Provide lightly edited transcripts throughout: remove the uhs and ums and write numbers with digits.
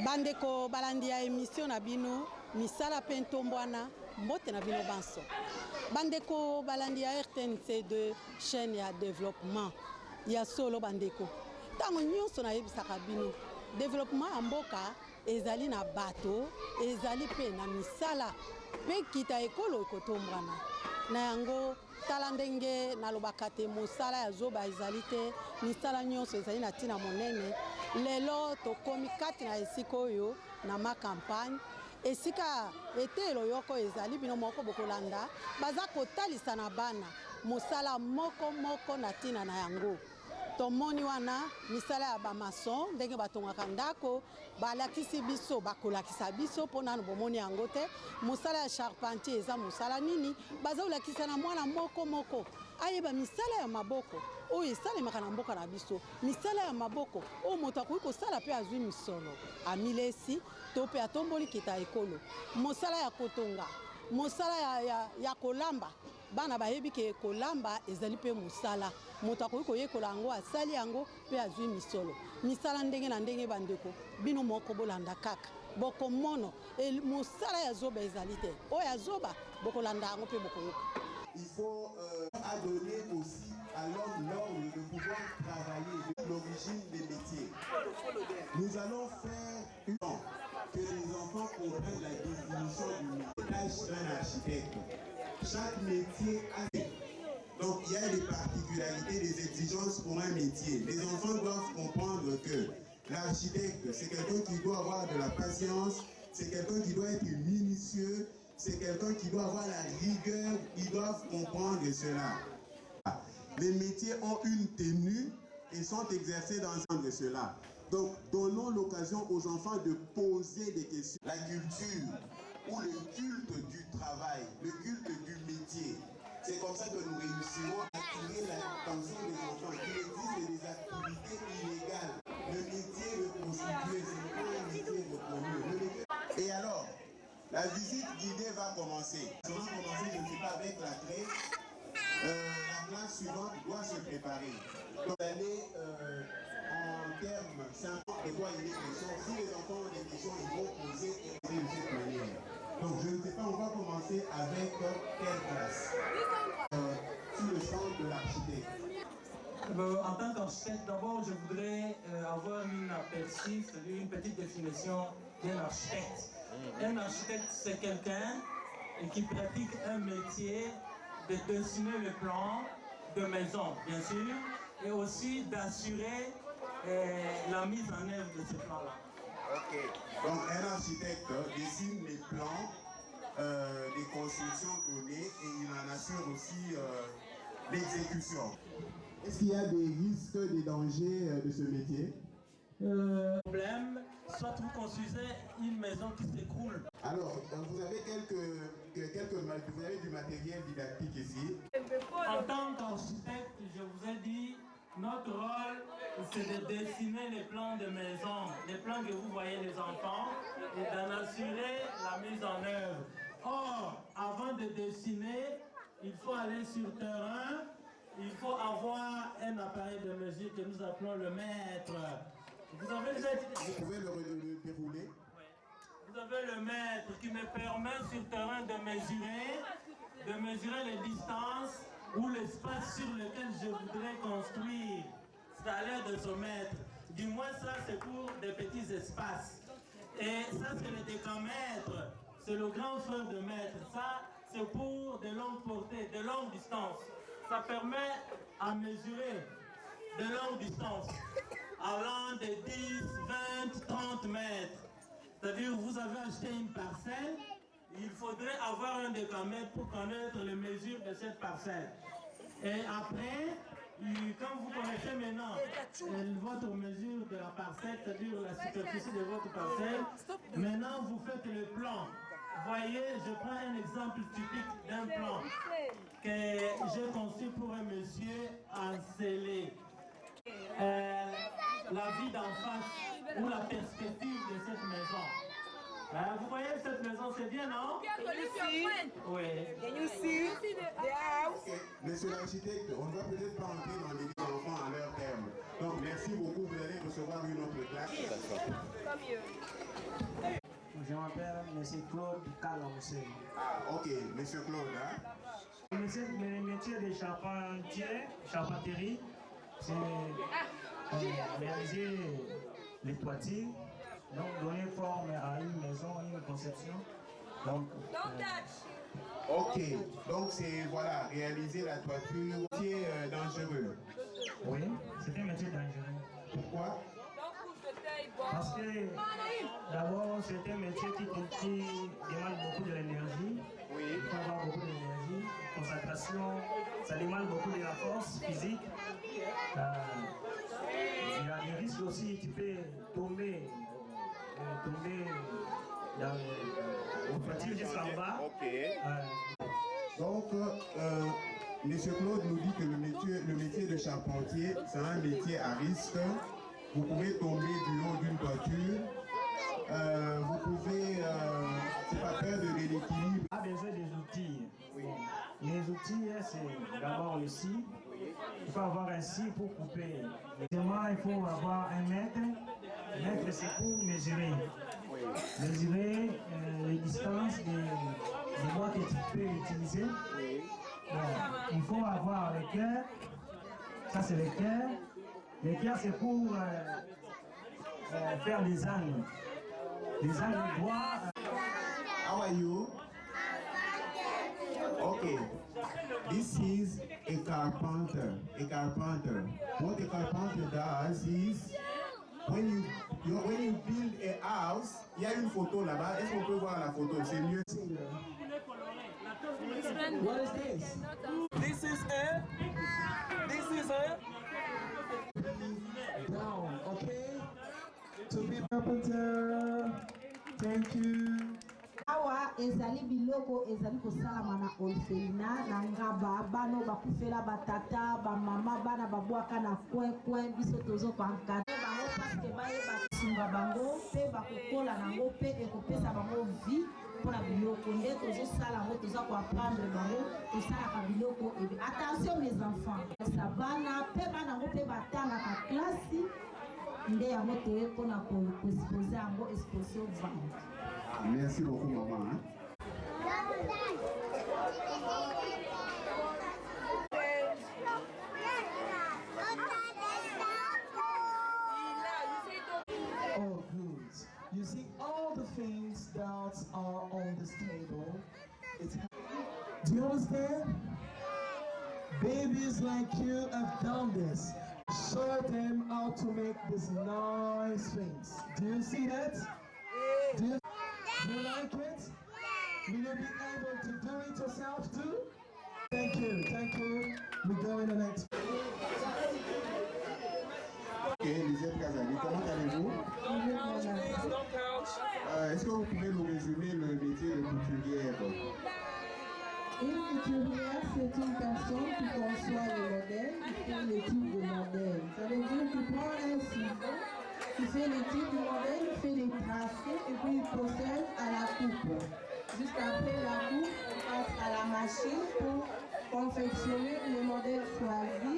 Bandeko balandi ya émission na bino misala pentombwana mbote na bino banso. Bandeko balandi ya RTNC de chaîne ya développement ya solo bandeko. Tango nyonso na yebisaka bino développement ya mboka ezali na bato ezali pe na misala pe kita ekolo ekotombwana. Na yango tala ndenge nalobaka te mosala ya zoba ezali te misala nyonso ezali na tina monene. Lelo tokomi kati na esika oyo na ma campagne esika etelo yoko ezali bino moko bokolanda baza kotalisa na bana mosala moko na tina na yango. Tomoni wana misala ya bamason ndenge batongaka ndako balakisi biso bakolakisa biso pona no bomoni yango te. Mosala ya charpentier eza mosala nini baza kolakisa na mwana moko ayeba misala ya maboko oyo esalemaka na mboka na biso. Misala ya maboko oyo moto akoki kosala pe azwi misolo amilesi to pe atomboli kita ekolo. Mosala ya kotonga mosala ya kolamba bana bayebi ke kolamba ezali pe mosala moto akoki koyekola yango asali yango pe azwi misolo. Misala ndenge na ndenge bandeko bino moko bolanda kaka bokomono mosala ya zoba ezali te oyo ya zoba bokolanda yango pe bokoyoka. Il faut adonner aussi à l'homme l'ordre de pouvoir travailler de l'origine des métiers. Nous allons faire une que les enfants comprennent la définition du métier d'un architecte. Chaque métier a donc il y a des particularités, des exigences pour un métier. Les enfants doivent comprendre que l'architecte, c'est quelqu'un qui doit avoir de la patience, c'est quelqu'un qui doit être minutieux, c'est quelqu'un qui doit avoir la rigueur, ils doivent comprendre cela. Les métiers ont une tenue et sont exercés dans cela. Donc, donnons l'occasion aux enfants de poser des questions. La culture ou le culte du travail, le culte du métier, c'est comme ça que nous réussirons à attirer l'attention des enfants. Il existe des activités illégales. Le métier de prostituée, ce n'est pas un métier reconnu. Et alors, la visite guidée va commencer. Ça va commencer, je ne sais pas, avec la clé. La classe suivante doit se préparer. Donc, aller en termes simples de quoi il est question. Si les enfants ont des questions, ils vont poser et poser de cette manière. Donc, je ne sais pas, on va commencer avec quelle classe sur le champ de l'architecte. En tant qu'architecte, d'abord, je voudrais avoir une aperçu, c'est-à-dire une petite définition d'un architecte. Un architecte, c'est quelqu'un qui pratique un métier de dessiner le plan de maison, bien sûr, et aussi d'assurer la mise en œuvre de ce plan-là. Ok. Donc, un architecte dessine les plans des constructions données et il en assure aussi l'exécution. Est-ce qu'il y a des risques, des dangers de ce métier? Problème, soit vous construisez une maison qui s'écroule. Alors, vous avez vous avez du matériel didactique ici. En tant qu'architecte, je vous ai dit, notre rôle, c'est de dessiner les plans de maison, les plans que vous voyez les enfants, et d'en assurer la mise en œuvre. Or, avant de dessiner, il faut aller sur terrain, il faut avoir un appareil de mesure que nous appelons le mètre. Vous avez déjà dit... Vous pouvez le dérouler. Oui. Vous avez le mètre qui me permet sur terrain de mesurer les distances ou l'espace sur lequel je voudrais construire. C'est à l'aide de ce mètre. Du moins ça c'est pour des petits espaces. Et ça c'est le décamètre. C'est le grand frère de mètre. Ça c'est pour de longues portées, de longues distances. Ça permet à mesurer de longues distances, allant de 10, 20, 30 mètres. C'est-à-dire vous avez acheté une parcelle, il faudrait avoir un décamètre pour connaître les mesures de cette parcelle. Et après, quand vous connaissez maintenant votre mesure de la parcelle, c'est-à-dire la superficie de votre parcelle, maintenant vous faites le plan. Voyez, je prends un exemple typique d'un plan que j'ai conçu pour un monsieur en scellé. La vie d'en face ou la perspective de cette maison. Vous voyez cette maison, c'est bien, non? Oui. Oui. Can you see the house? Monsieur l'architecte, on ne va peut-être pas entrer dans les enfants à leur terme. Donc merci beaucoup, vous allez recevoir une autre classe. Je m'appelle M. Claude Kalamse. Ah, ok, Monsieur Claude. Hein? Le métier de charpenterie, c'est réaliser les toitures, donc donner forme à une maison, une conception. Donc, ok, donc c'est voilà, réaliser la toiture, métier dangereux. Oui, c'est un métier dangereux. Pourquoi? Parce que d'abord, c'est un métier qui demande beaucoup de l'énergie. Oui. Il faut avoir beaucoup d'énergie, concentration, ça demande beaucoup de la force physique. Il y a des risques aussi, tu peux tomber au fatigue jusqu'en bas. Ok. Donc, Monsieur Claude nous dit que le métier de charpentier, c'est un métier à risque. Vous pouvez tomber du haut d'une toiture. Vous pouvez, c'est pas peur de l'équilibre. On a besoin des outils. Oui. Les outils, c'est d'abord le scie. Il faut avoir un scie pour couper. Deuxièmement, il faut avoir un mètre. Le mètre, c'est pour mesurer. Mesurer les distances des bois que tu peux utiliser. Bon, il faut avoir le cœur. Ça, c'est le cœur. Le cœur, c'est pour faire des angles. Les angles droits. How are you? Okay. This is a carpenter. A carpenter. What a carpenter does is when you build a house, il y a une photo là-bas. Est-ce qu'on peut voir la photo? C'est mieux. What is this? This is it. This is it. Down, okay? To be carpenter. Thank you. Awa ezali biloko ezali kosalama na orphelinat na ngaba bano bakufela batata bamama bana babwaka na coin biso tozo kwankata bango paske bayeba kosunga bango mpe bakokola nango mpe ekopesa bango vie mpona biloko nde tozosala yango toza koaprendre bango tosalaka biloko ebe. Attention mes enfants, esa bana mpe bana yango mpe batangaka klasi nde yango toye mpona koexpose yango exposition vente. Merci beaucoup, maman. Hein? Oh, good. You see all the things that are on this table. Do you understand? Babies like you have done this. Show them how to make these nice things. Do you see that? Do you like it? Will you be able to do it yourself too? Thank you, thank you. We go in the next. Ok, Lisette Kazali, comment allez-vous? Est-ce que vous pouvez nous résumer le métier de couturière? Une couturière, c'est une personne qui conçoit le modèle, qui fait le type de modèle. Ça veut dire qu'il prend un ciseau, qui fait le type de modèle, il fait les tracés et puis il procède à la coupe. Jusqu'après la coupe, on passe à la machine pour confectionner le modèle choisi,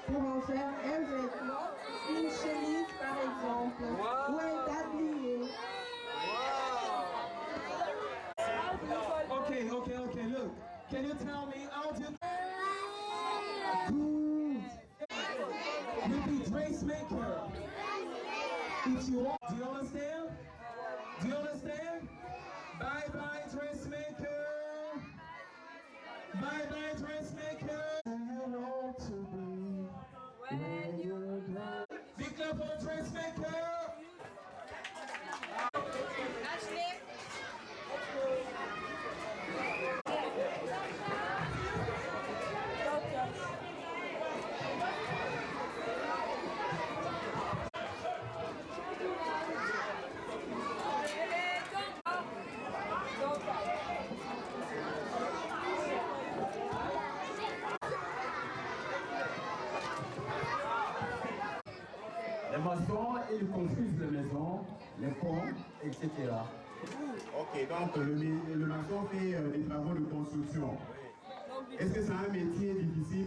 pour en faire un vêtement, une chemise par exemple, ou un tablier. Okay, look. Can you tell me how to... Good. You be dressmaker. If you want, do you understand? Do you understand? Bye-bye dressmaker. Bye-bye dressmaker. You want to be where you're going. Be careful dressmaker. Les maçons, ils construisent les maisons, les ponts, etc. Ok, donc le maçon fait des travaux de construction. Est-ce que c'est un métier difficile?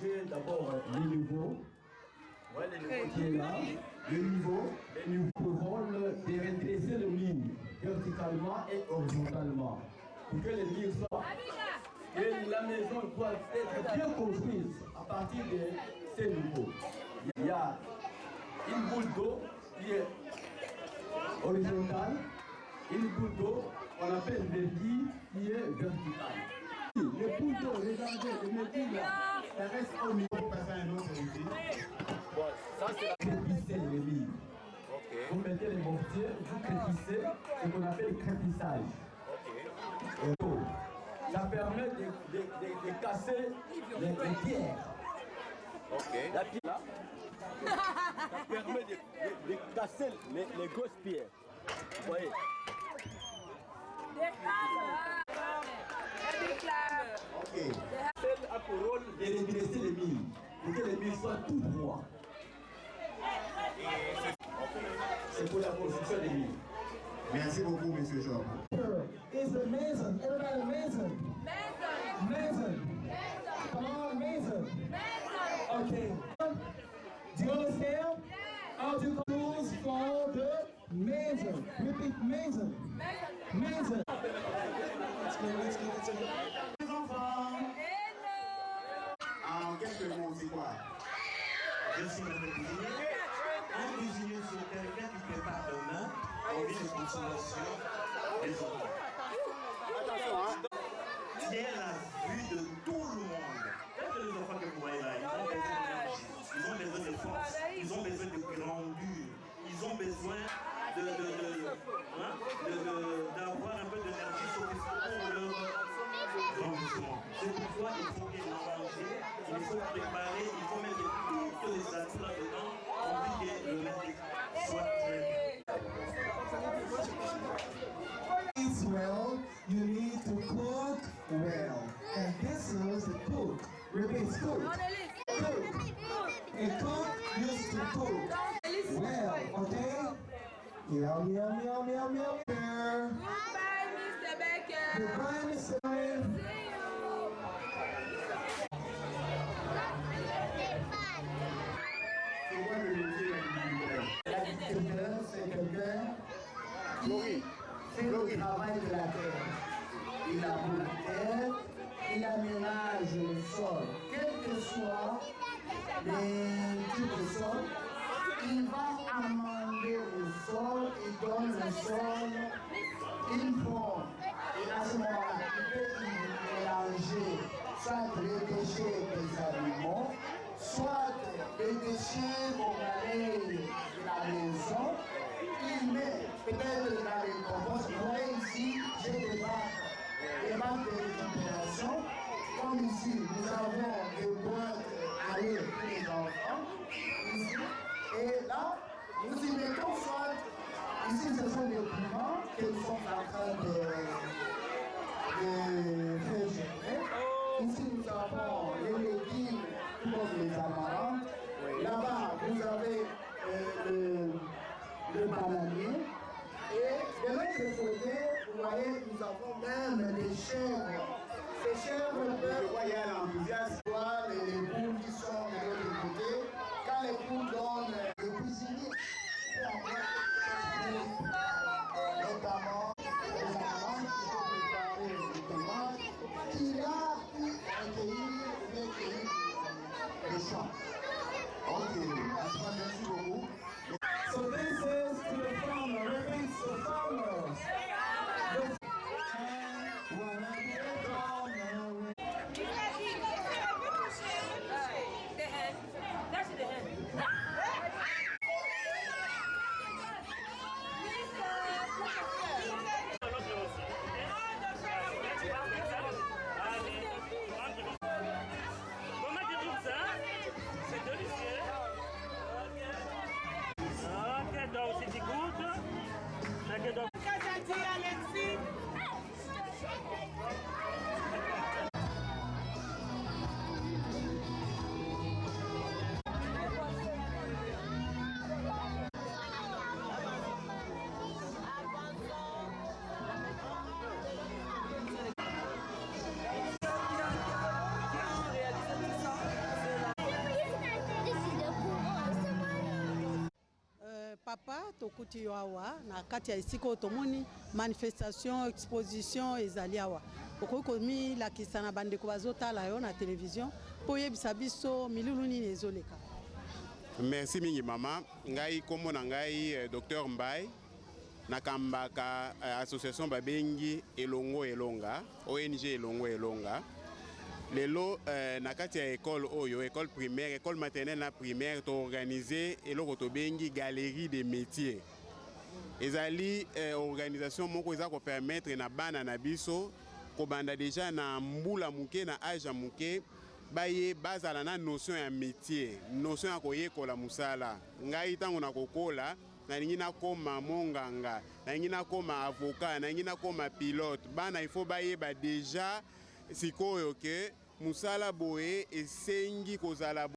j'ai d'abord les niveaux. Ouais, les niveaux qui est là. Les niveaux rôle de redresser le mur verticalement et horizontalement. Pour que les murs soient. Et la maison doit être bien construite à partir de ces niveaux. Il y a une boule d'eau qui est horizontale, une boule d'eau qu'on appelle merguille qui est verticale. Les boules d'eau, regardez, les merguilles là, ça reste au niveau. Passer à un autre outil. Bon, ça c'est la crépissée les murs. Vous mettez les mortiers, vous crépissez, ce qu'on appelle le crépissage. Ça permet de casser les pierres. La pierre là, ça permet de casser les grosses pierres. Vous voyez? Celle a pour rôle de redresser les murs, pour que les murs soient tout droits. C'est pour la construction des murs. Merci beaucoup, monsieur Jean. Is the mason. Everybody mason. Mason. Come on, mason. Okay. Do you understand? How to tools for the mason. Repeat, mason. Mason. Let's go. Les enfants. En quelques mots, c'est quoi? Je suis le cuisinier. Un cuisinier, c'est quelqu'un qui prépare demain en vie de consommation des enfants. Attention, hein? Tient la vue de tout le monde. Peut-être que les enfants que vous voyez là, ils ont besoin d'énergie, ils ont besoin de force, ils ont besoin de grandeur, ils ont besoin d'avoir un peu d'énergie pour leur grandissement. C'est pourquoi il faut qu'ils mangent, il faut préparer, il faut mettre toutes les atouts là-dedans pour que le maître soit très bien. Eat well, you need to cook well. And this is the cook. Repeat, cook. Cook. A cook used to cook well, okay? Yum, yum, yum, yum, yum. Goodbye, Mr. Becker. Goodbye, Mr. Becker. C'est quoi le métier individuel? L'agriculteur, c'est quelqu'un qui fait le travail de la terre. Il laboure la terre, il aménage le sol. Quel que soit le type de sol, il va amender le sol, il donne le sol une forme. Et à ce moment-là, il peut y mélanger soit les déchets des animaux, soit les déchets qu'on allait de la maison. Il met peut-être dans les composts. Vous voyez ici, j'ai des bacs de récupération. Comme ici, nous avons des boîtes à lait pour les enfants. Ici. Et là, nous y mettons soit, ici ce sont des piments que nous sommes en train de faire germer. Ici nous avons les légumes comme les amarantes. Là-bas, vous avez le bananier. Et de l'autre côté, vous voyez, nous avons même des chèvres. Ces chèvres peuvent voyez l'enthousiasme. voir les poules qui sont de l'autre côté. Quand les poules donnent le cuisinier, notamment les amarantes qui sont préparées les tomates, qu'il a pu accueillir ou bien cueillir les champs. Ok, merci beaucoup. So this is to the farmer. Repeat, the farmers. tokuti yo awa na kati ya esika otomoni manifestation exposition ezali awa okoki komilakisa na bandeko bazotala yo na télévision po yebisa biso milulu nini ezoleka. Merci mingi mama. Ngai kombo na ngai Dr Mbai nakambaka association babengi Elongo Elonga, ONG Elongo Elonga. Lelo na kati ya école oyo, école primaire, école maternelle na primaire to organiser eloko to bengi galerie des métiers. Ezali organisation moko eza ko permettre na bana na biso ko banda déjà na mbula muke na âge muke baye bazala na notion ya métier, notion ya koyekola musala. Ngai tango na kokola na ningi na koma monganga, na ningi na koma avocat, na ningi na koma pilote. Bana il faut baye ba déjà sikoyo ke musala boye esengi kozala